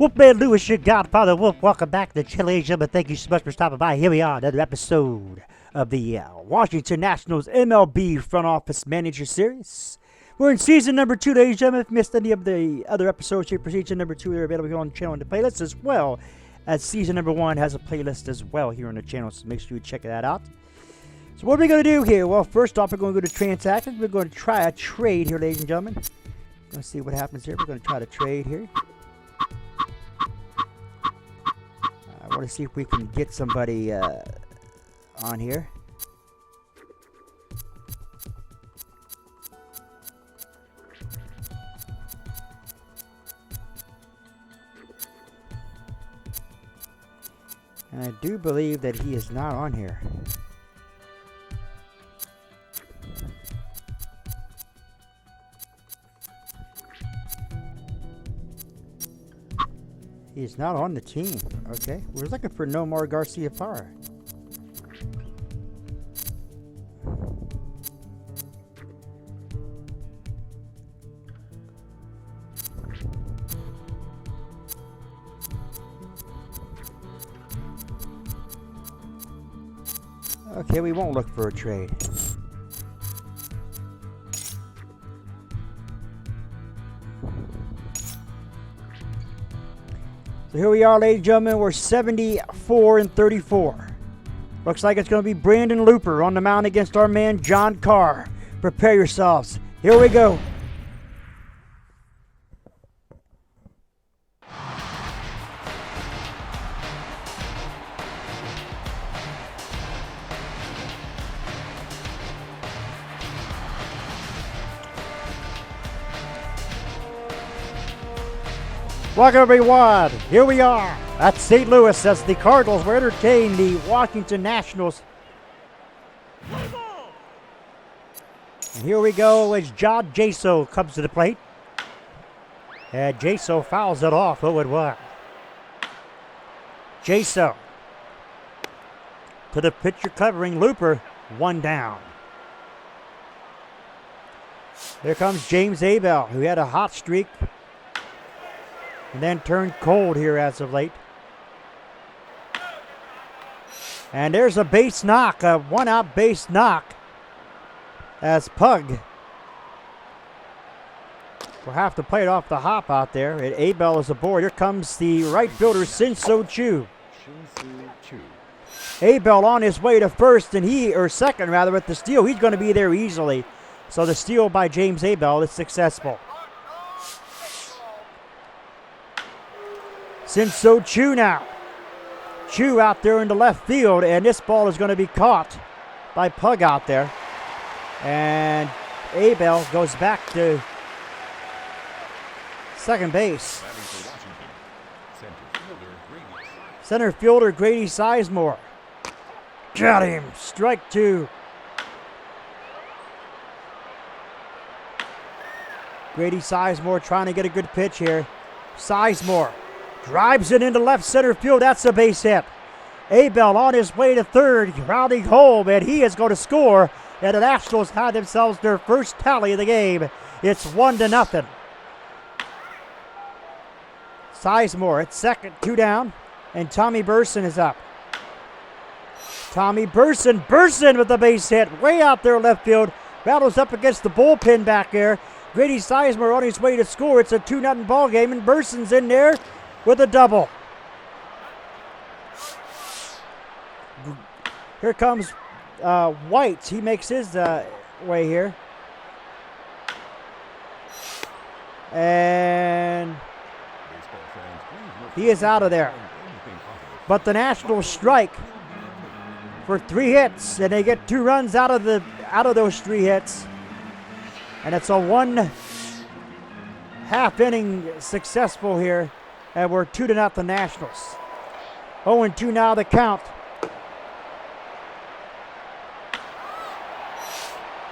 Wolfman Lewis, your godfather Wolf. Welcome back to Chile Asia, but thank you so much for stopping by. Here we are, another episode of the Washington Nationals MLB Front Office Manager Series. We're in season number 2, ladies and gentlemen. If you missed any of the other episodes here for season number 2, they're available here on the channel and the playlist, as well as season number 1 has a playlist as well here on the channel, so make sure you check that out. So what are we going to do here? Well, first off, we're going to go to transactions. We're going to try a trade here, ladies and gentlemen. Let's see what happens here. We're going to try to trade here. I want to see if we can get somebody on here. And I do believe that he is not on here. He's not on the team. Okay, we're looking for Nomar Garcia-Parra. Okay, we won't look for a trade. So here we are, ladies and gentlemen. We're 74-34. Looks like it's going to be Brandon Looper on the mound against our man John Carr. Prepare yourselves. Here we go. Welcome everyone, here we are at St. Louis as the Cardinals will entertain the Washington Nationals. And here we go as John Jaso comes to the plate. And Jaso fouls it off 0-1. Jaso to the pitcher covering Looper, 1 down. Here comes James Abel, who had a hot streak and then turned cold here as of late. And there's a base knock, a 1-out base knock, as Pug will have to play it off the hop out there. And Abel is aboard. Here comes the right fielder, Shin-Soo Choo. Abel on his way to first, or second rather, with the steal. He's going to be there easily. So the steal by James Abel is successful. Shin-Soo Choo now. Choo out there in the left field, and this ball is going to be caught by Pug out there. And Abel goes back to second base. Center fielder Grady Sizemore. Got him. Strike 2. Grady Sizemore trying to get a good pitch here. Sizemore drives it into left center field. That's a base hit. Abel on his way to third, rounding home, and he is going to score. And the Nationals had themselves their first tally of the game. It's 1-0. Sizemore at second, 2 down, and Tommy Burson is up. Tommy Burson with the base hit, way out there left field. Rattles up against the bullpen back there. Grady Sizemore on his way to score. It's a 2-0 ball game, and Burson's in there with a double. Here comes White. He makes his way here. And he is out of there. But the Nationals strike for 3 hits, and they get 2 runs out of those 3 hits. And it's a 1.5 inning successful here. And we're 2-0 Nationals. 0-2 now the count.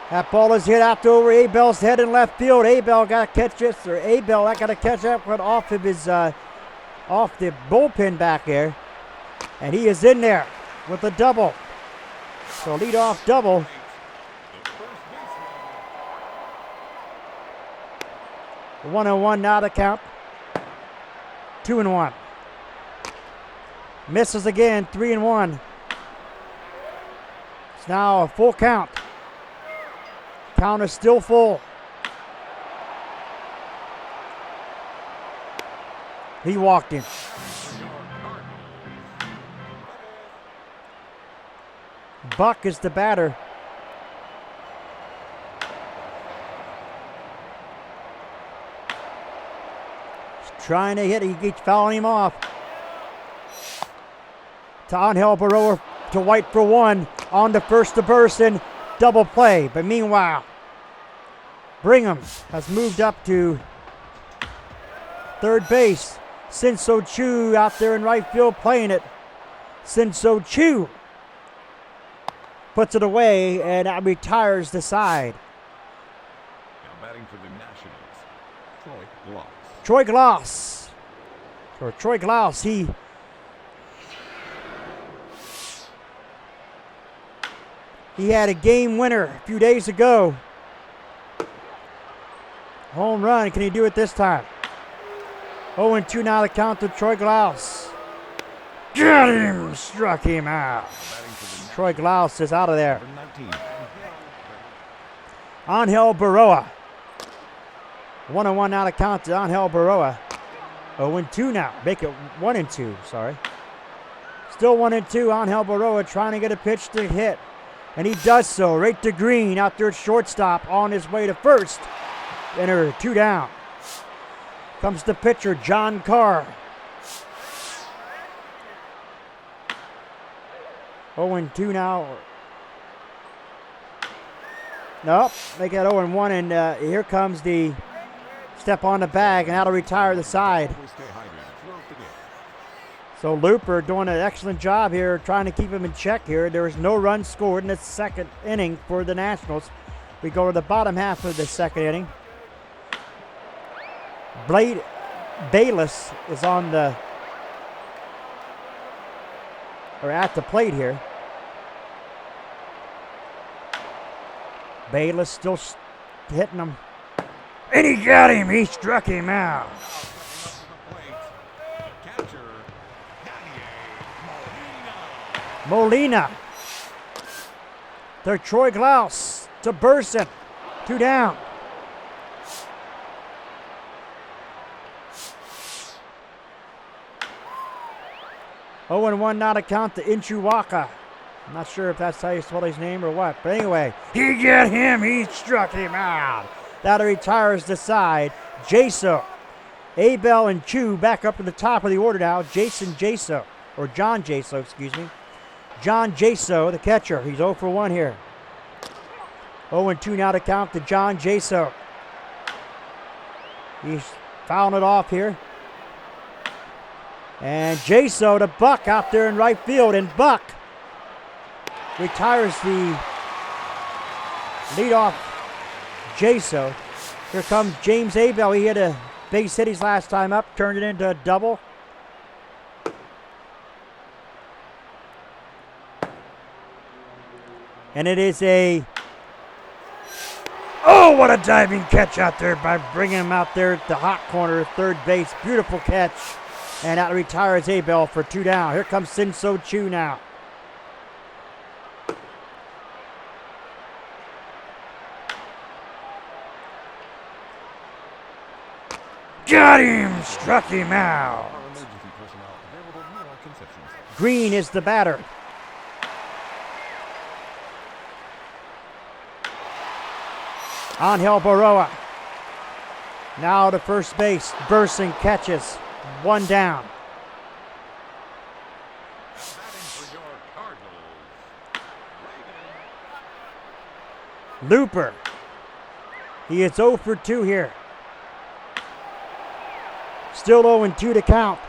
That ball is hit out over Abel's head in left field. Abel got to catch it, or Abel got to catch that one off of his off the bullpen back there. And he is in there with a double. So leadoff double. 1-1 now the count. 2-1. Misses again, 3-1. It's now a full count. Count is still full. He walked in. Buck is the batter. He's trying to hit. He keeps fouling him off. To Angel Baroa to White for one. On the first to Burson. Double play. But meanwhile, Brigham has moved up to third base. Sin-So Choo out there in right field playing it. Sin-So Choo puts it away and retires the side. Now batting for the Nationals, Troy Glaus. Troy Glaus. For Troy Glaus, he had a game winner a few days ago. Home run. Can he do it this time? 0-2 now the count to Troy Glaus. Got him! Struck him out. Troy Glaus is out of there. Angel Baroa. 1-1 now to count to Angel Baroa. 0-2 now. Make it 1-2, sorry. Still 1-2. Angel Baroa trying to get a pitch to hit. And he does so. Right to Green out there at shortstop on his way to first. Enter 2 down. Comes the pitcher, John Carr. 0-2 now. Nope, make that 0-1, and here comes the step on the bag, and that'll retire the side. So Looper doing an excellent job here, trying to keep him in check here. There is no runs scored in the second inning for the Nationals. We go to the bottom half of the second inning. Bayless is on the, or at the plate here. Bayless still hitting him. And he got him. He struck him out. Molina. To Troy Glaus. To Burson. 2 down. Oh, and 1 now to count to Inchuwaka. I'm not sure if that's how you spell his name or what. But anyway, he got him. He struck him out. That retires the side. Jaso. Abel and Chu back up to the top of the order now. Jason Jaso. Or John Jaso, excuse me. John Jaso, the catcher. He's 0 for 1 here. 0-2 now to count to John Jaso. He's fouling it off here. And Jaso to Buck out there in right field. And Buck retires the leadoff Jaso. Here comes James Abel. He had a base hit his last time up. Turned it into a double. And it is a... Oh, what a diving catch out there by bringing him out there at the hot corner, third base. Beautiful catch. And that retires Abel for 2 down. Here comes Sin-So Choo now. Got him! Struck him out. Green is the batter. Angel Baroa. Now to first base. Burson catches. 1 down. Looper. He is 0 for 2 here. Still 0-2 to count.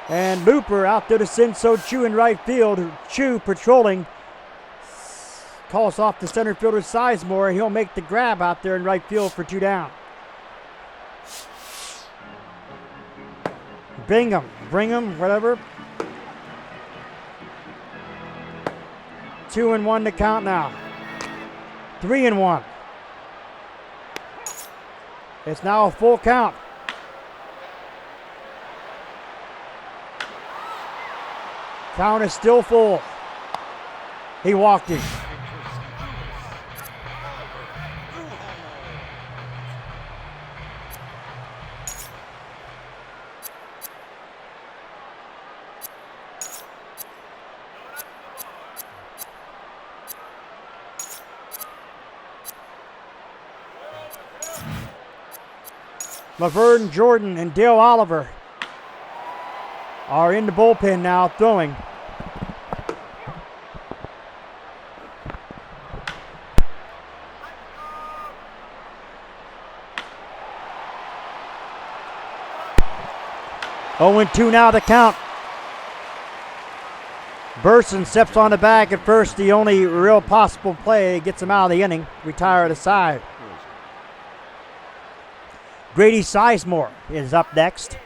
And Looper out there to Sin-So Choo in right field. Choo patrolling. Calls off the center fielder Sizemore, and he'll make the grab out there in right field for 2 down. Brigham, whatever. 2-1 to count now. 3-1. It's now a full count. Count is still full. He walked him. Laverne Jordan and Dale Oliver are in the bullpen now throwing. Oh, and 2 now the count. Burson steps on the bag at first. The only real possible play gets him out of the inning. Retire the side. Grady Sizemore is up next.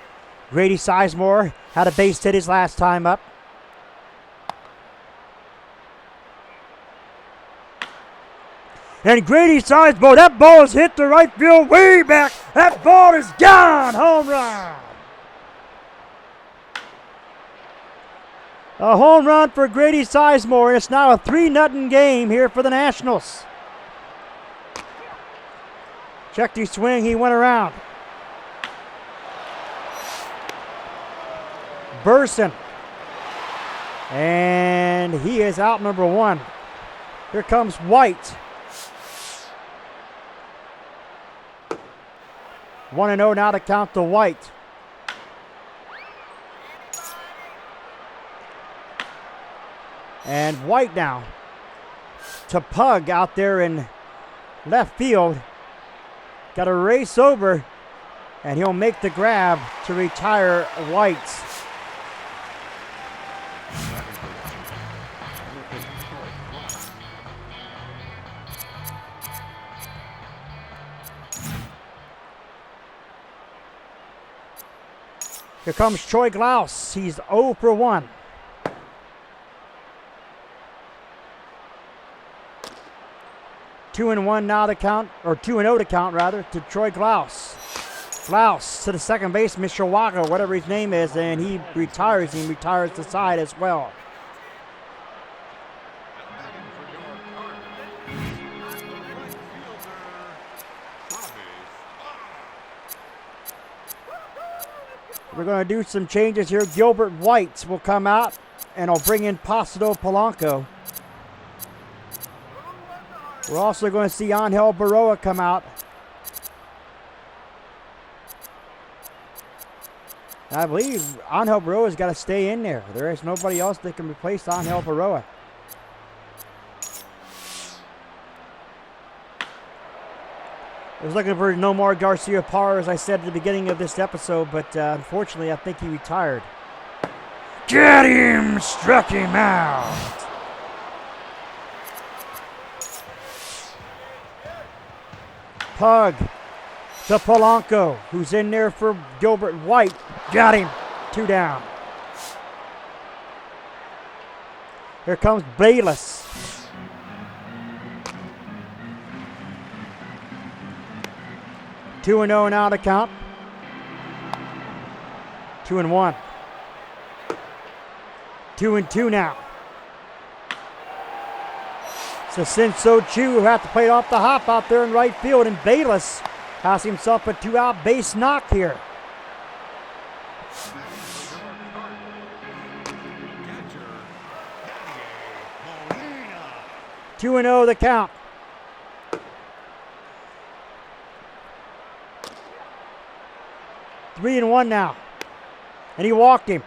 Grady Sizemore had a base hit his last time up. And Grady Sizemore, that ball is hit to right field way back. That ball is gone. Home run. A home run for Grady Sizemore, and it's now a 3-0 game here for the Nationals. Checked his swing, he went around. Burson. And he is out number 1. Here comes White. 1-0 now to count to White. And White now to Pug out there in left field. Got to race over, and he'll make the grab to retire White. Here comes Troy Glaus. He's 0 for 1. Two and 1 now to count, or 2-0 to count rather, to Troy Glaus. Glaus to the second base, Mishawaka, whatever his name is, and he retires. He retires the side as well. We're going to do some changes here. Gilbert White will come out, and I'll bring in Placido Polanco. We're also going to see Angel Baroa come out. I believe Angel Baroa's got to stay in there. There is nobody else that can replace Angel Baroa. I was looking for Nomar Garcia Parra, as I said at the beginning of this episode, but unfortunately I think he retired. Get him! Struck him out! Pug to Polanco, who's in there for Gilbert White. Got him. 2 down. Here comes Bayless. Two and 0 now to count. 2 and 1. 2 and 2 now. So Sinso Chu have to play it off the hop out there in right field, and Bayless has himself a 2-out base knock here. Two and 0 the count. 3 and 1 now, and he walked him.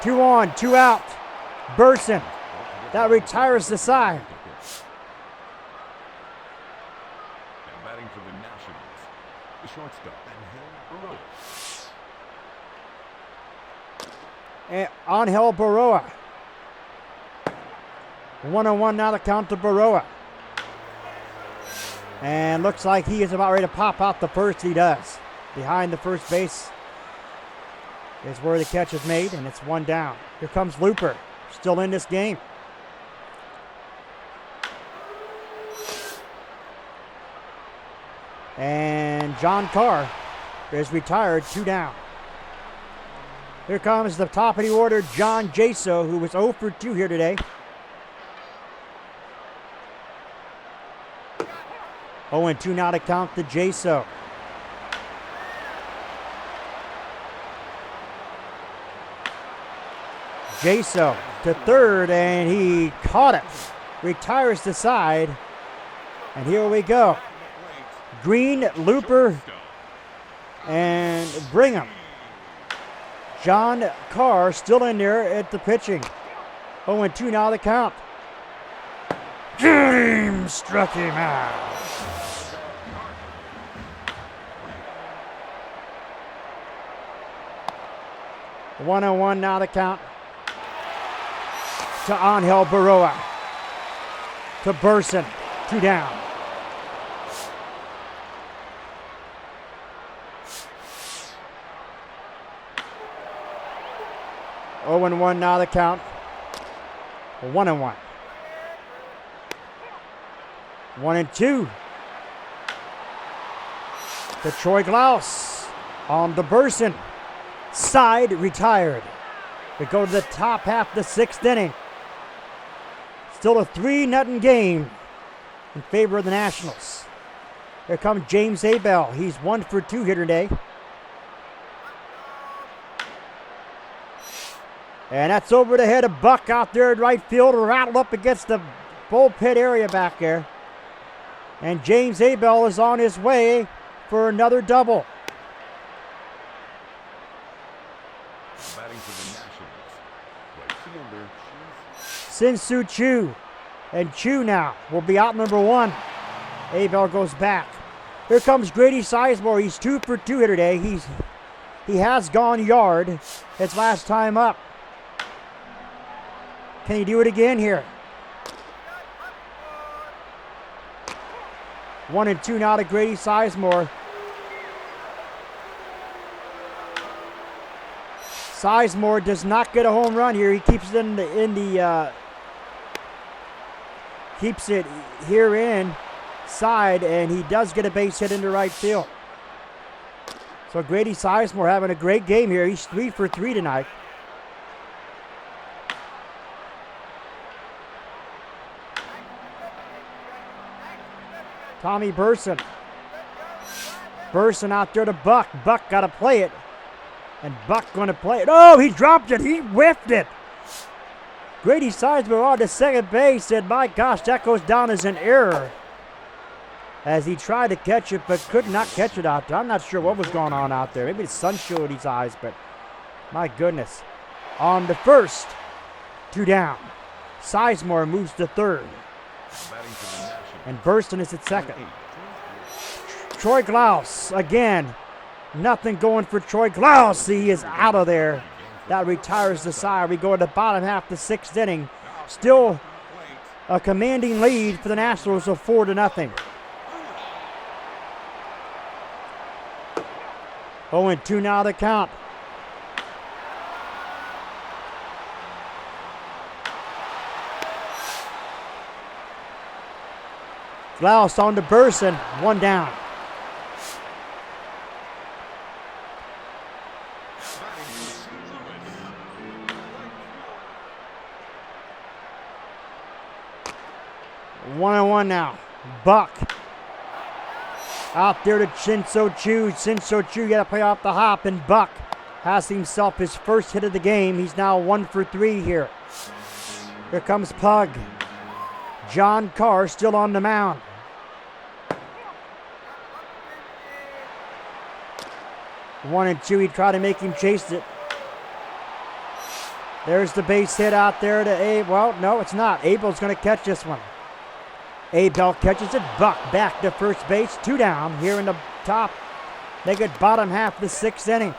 Two on, 2 out. Burson. That retires the side. And batting for the Nationals, the shortstop, Angel Baroa. 1-1 now to count to Baroa. And looks like he is about ready to pop out the first. He does. Behind the first base is where the catch is made, and it's 1 down. Here comes Looper, still in this game. And John Carr is retired, 2 down. Here comes the top of the order, John Jaso, who was 0 for 2 here today. 0-2 now to count to Jaso. Jaso to third, and he caught it. Retires the side, and here we go. Green, Looper, and Brigham. John Carr still in there at the pitching. 0-2 now the count. James struck him out. One and one now the count. To Angel Baroa. To Burson. 2 down. Oh and 1 now the count. 1 and 1. 1 and 2. To Troy Glaus. On to Burson. Side retired. We go to the top half of the 6th inning. Still a 3-0 game in favor of the Nationals. Here comes James Abel. He's 1 for 2 here today. And that's over the head of Buck out there at right field, rattled up against the bullpen area back there. And James Abel is on his way for another double. Batting for the Nationals, right fielder Sin-Soo Choo. And Choo now will be out number 1. Abel goes back. Here comes Grady Sizemore. He's 2 for 2 here today. He has gone yard his last time up. Can he do it again here? 1 and 2 now to Grady Sizemore. Sizemore does not get a home run here. He keeps it keeps it here inside, and he does get a base hit into right field. So Grady Sizemore having a great game here. He's 3 for 3 tonight. Tommy Burson. Burson out there to Buck. Buck got to play it. And Buck going to play it. Oh, he dropped it. He whiffed it. Grady Sizemore on to second base. And my gosh, that goes down as an error. As he tried to catch it, but could not catch it out there. I'm not sure what was going on out there. Maybe the sun showed his eyes, but my goodness. On to first. 2 down. Sizemore moves to third. And Burson is at second. Troy Glaus again. Nothing going for Troy Glaus. He is out of there. That retires the side. We go to the bottom half of the 6th inning. Still a commanding lead for the Nationals of 4-0. 0-2 now the count. Glaus on to Burson. 1 down. One and 1 now. Buck out there to Sin-Soo Choo. Sin-Soo Choo got to play off the hop, and Buck has himself his first hit of the game. He's now 1 for 3 here. Here comes Pug. John Carr still on the mound. One and 2, he tried to make him chase it. There's the base hit out there to Abe. Well, no, it's not. Abel's going to catch this one. Abel catches it. Buck back to first base. 2 down here in the top. They get bottom half of the 6th inning.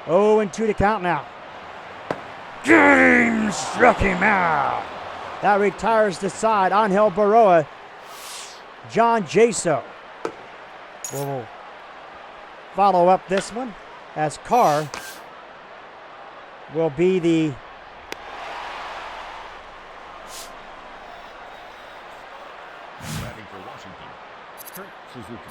Oh, and 2 to count now. James struck him out. That retires the side. Angel Baroa. John Jaso will follow up this one as Carr will be the Suzuki.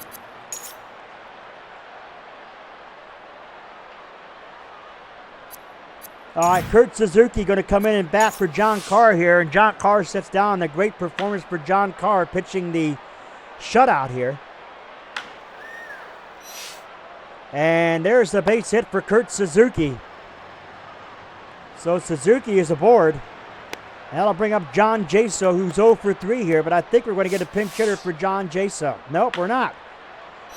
All right, Kurt Suzuki going to come in and bat for John Carr here, and John Carr sits down. A great performance for John Carr pitching the shutout here. And there's the base hit for Kurt Suzuki. So Suzuki is aboard. That'll bring up John Jaso, who's 0 for 3 here, but I think we're going to get a pinch hitter for John Jaso. Nope, we're not.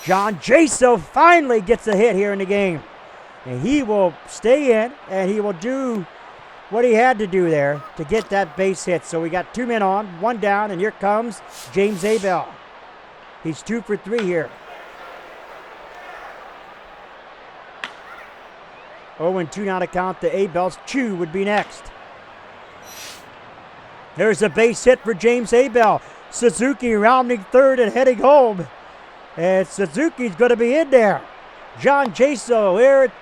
John Jaso finally gets a hit here in the game. And he will stay in, and he will do what he had to do there to get that base hit. So we got 2 men on, 1 down, and here comes James Abel. He's 2 for 3 here. 0-2 now to count to Abel's. Chu would be next. There's a base hit for James Abel. Suzuki rounding third and heading home. And Suzuki's going to be in there. John Jaso here at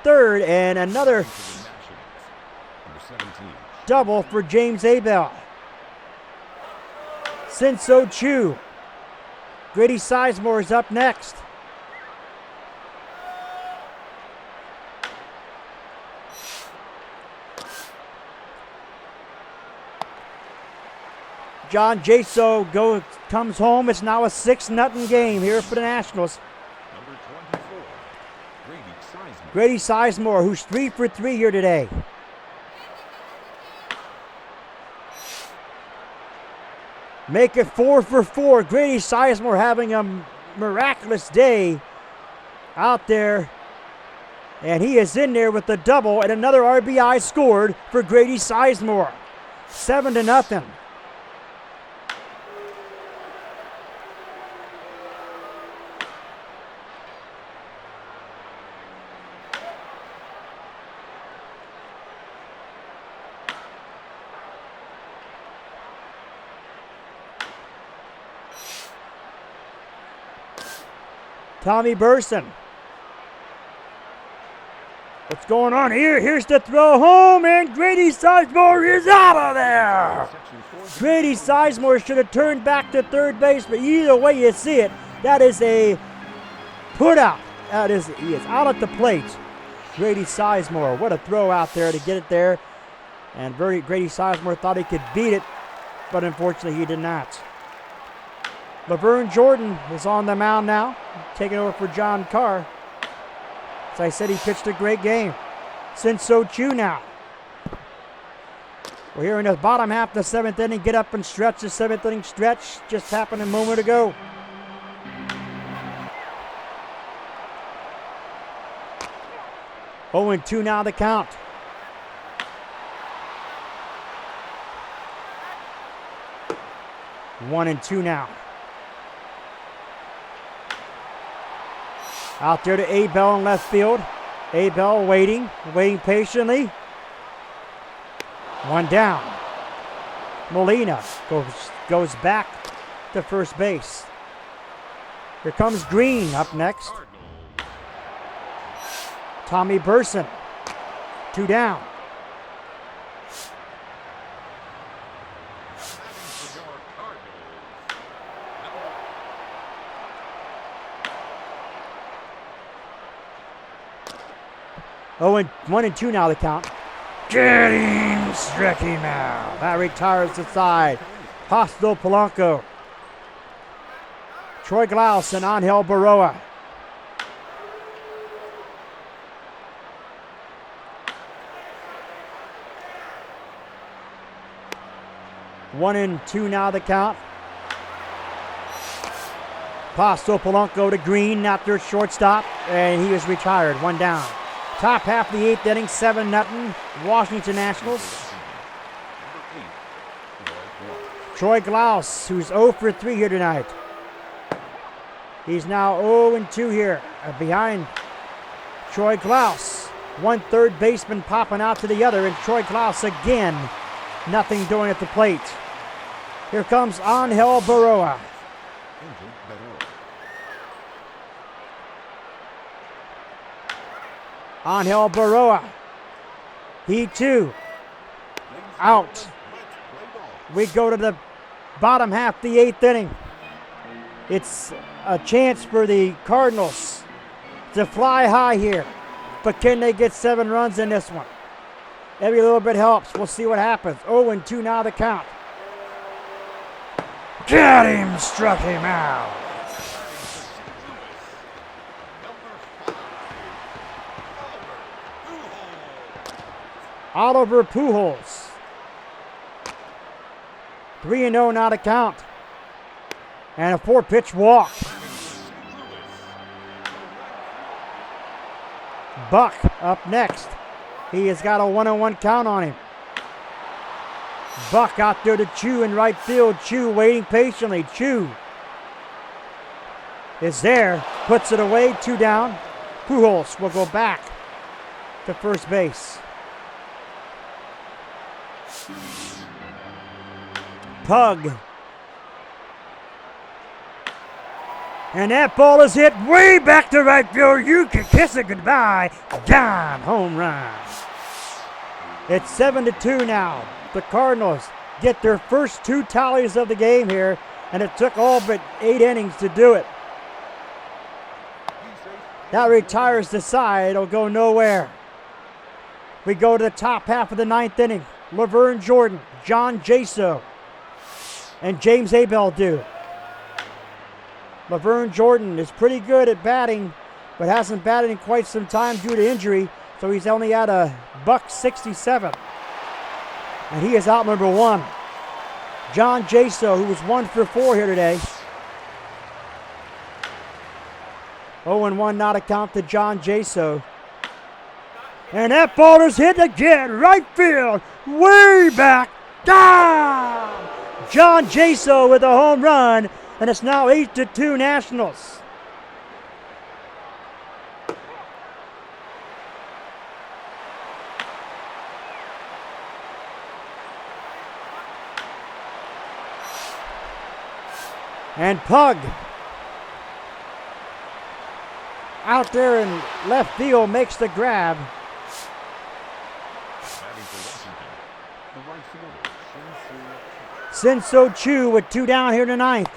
third, and another double for James Abel. Sinso Chu. Grady Sizemore is up next. John Jaso comes home. It's now a 6-0 game here for the Nationals. Number 24, Grady Sizemore. Grady Sizemore, who's 3 for 3 here today. Make it 4 for 4. Grady Sizemore having a miraculous day out there. And he is in there with the double, and another RBI scored for Grady Sizemore. 7-0. Tommy Burson. What's going on here? Here's the throw home, and Grady Sizemore is out of there. Grady Sizemore should have turned back to third base, but either way you see it, that is a put out. He is out at the plate. Grady Sizemore, what a throw out there to get it there. And Grady Sizemore thought he could beat it, but unfortunately he did not. Laverne Jordan is on the mound now, taking over for John Carr. As I said, he pitched a great game. Sinso Chu now. We're here in the bottom half of the 7th inning. Get up and stretch. The 7th inning stretch just happened a moment ago. Oh, and 2 now the count. One and 2 now. Out there to Abel in left field. Abel waiting patiently. 1 down. Molina goes back to first base. Here comes Green up next. Tommy Burson. 2 down. Oh, and 1 and 2 now the count. Getting Strecky now. That retires the side. Hostel Polanco. Troy Glaus and Angel Baroa. One and 2 now the count. Pasto Polanco to Green after shortstop, and he is retired. 1 down. Top half of the 8th inning, 7-0. Washington Nationals. Troy Glaus, who's 0 for 3 here tonight. He's now 0 and 2 here behind Troy Glaus. 1 third baseman popping out to the other, and Troy Glaus again, nothing doing at the plate. Here comes Angel Baroa. Angel Baroa. He too out. We go to the bottom half of the 8th inning. It's a chance for the Cardinals to fly high here. But can they get 7 runs in this one? Every little bit helps. We'll see what happens. 0-2 now the count. Got him! Struck him out. Oliver Pujols. 3-0 now to count. And a 4-pitch walk. Buck up next. He has got a 1-1 count on him. Buck out there to Chu in right field. Chu waiting patiently. Chu is there. Puts it away. 2 down. Pujols will go back to first base. Pug. And that ball is hit way back to right field. You can kiss it goodbye. Gone. Home run. It's 7-2 now. The Cardinals get their first 2 tallies of the game here, and it took all but 8 innings to do it. That retires the side. It'll go nowhere. We go to the top half of the 9th inning. Laverne Jordan, John Jaso, and James Abel do. Laverne Jordan is pretty good at batting, but hasn't batted in quite some time due to injury, so he's only at a $167. And he is out number 1. John Jaso, who was 1 for 4 here today. 0-1 not a count to John Jaso. And that ball is hit again, right field, way back, down! John Jaso with a home run, and it's now 8-2 Nationals. And Pug out there in left field makes the grab. Sin-So Chu with 2 down here in the 9th.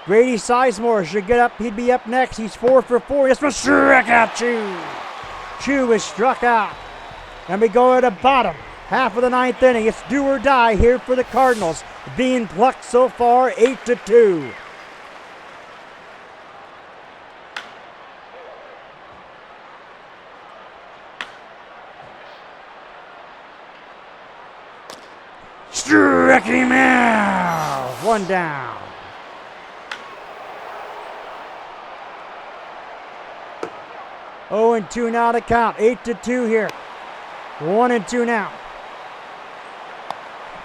Grady Sizemore should get up. He'd be up next. He's 4 for 4. This one struck out Chu. Chu is struck out. And we go to the bottom half of the 9th inning. It's do or die here for the Cardinals. Being plucked so far, 8-2. Struck him out. 1 down. Oh, and 2 now to count. 8-2 here. 1-2 now.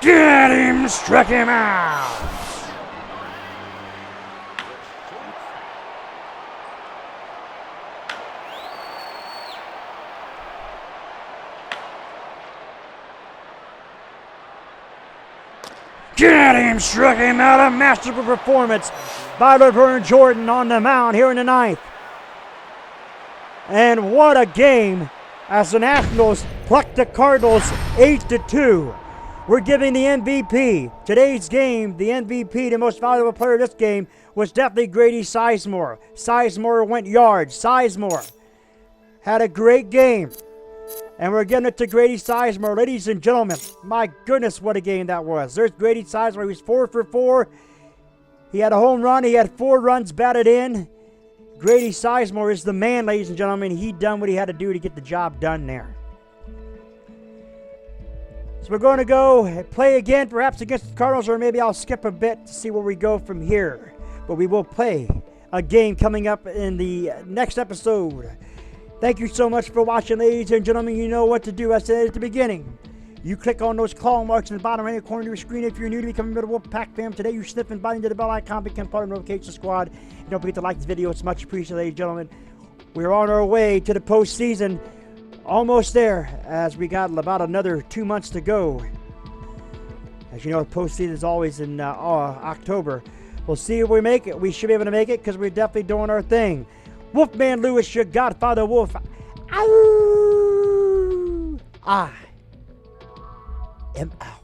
Get him! Struck him out. Get him! Struck him out. A masterful performance by Laverne Jordan on the mound here in the 9th. And what a game as the Nationals plucked the Cardinals 8-2. We're giving the MVP. Today's game, the MVP, the most valuable player of this game, was definitely Grady Sizemore. Sizemore went yards. Sizemore had a great game. And we're giving it to Grady Sizemore. Ladies and gentlemen, my goodness, what a game that was. There's Grady Sizemore. He was 4 for 4. He had a home run. He had 4 runs batted in. Grady Sizemore is the man, ladies and gentlemen. He done what he had to do to get the job done there. So we're going to go play again, perhaps against the Cardinals, or maybe I'll skip a bit to see where we go from here. But we will play a game coming up in the next episode. Thank you so much for watching, ladies and gentlemen. You know what to do. I said at the beginning. You click on those claw marks in the bottom right corner of your screen. If you're new to becoming a member of the Wolfpack fam, today you snip and bind to the bell icon, become part of the notification squad. And don't forget to like this video. It's much appreciated, ladies and gentlemen. We're on our way to the postseason. Almost there, as we got about another 2 months to go. As you know, the postseason is always in October. We'll see if we make it. We should be able to make it because we're definitely doing our thing. Wolfman Lewis, your Godfather Wolf. Ow! I am out.